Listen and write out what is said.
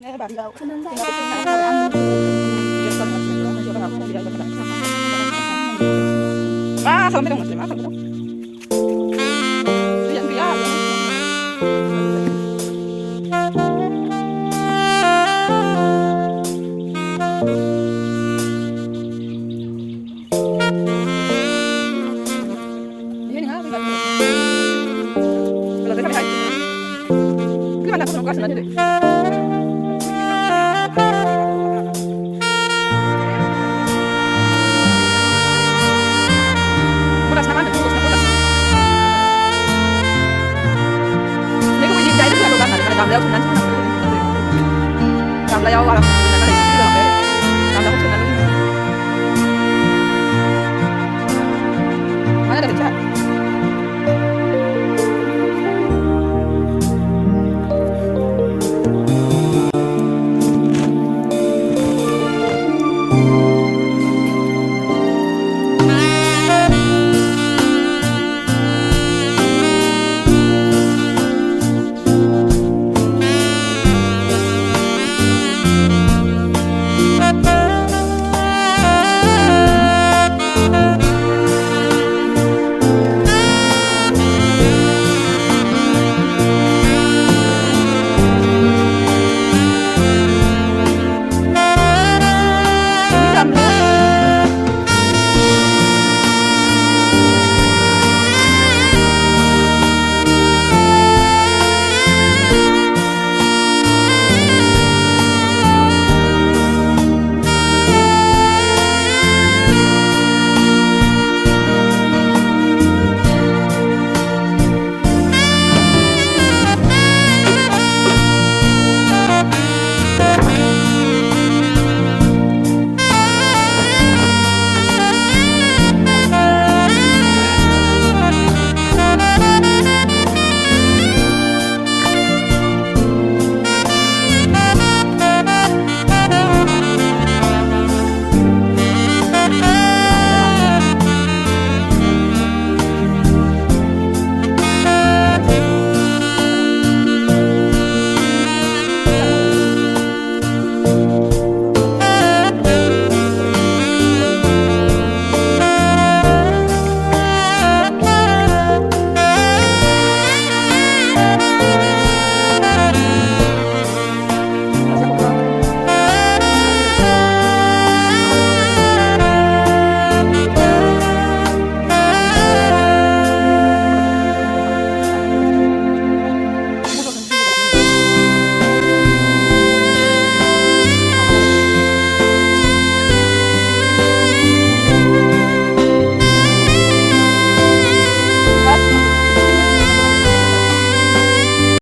Nghe bạn gạo. Ah, sampai dong Muslim, sampai dong. Yan dia, yan nga, kalau saya sampai hari. Gimana aku nunggu asal deh. Budas naman, budas na budas. Hindi ko hindi dahil sa lugar na, nagkamlayaw ko na. Nagkamlayaw,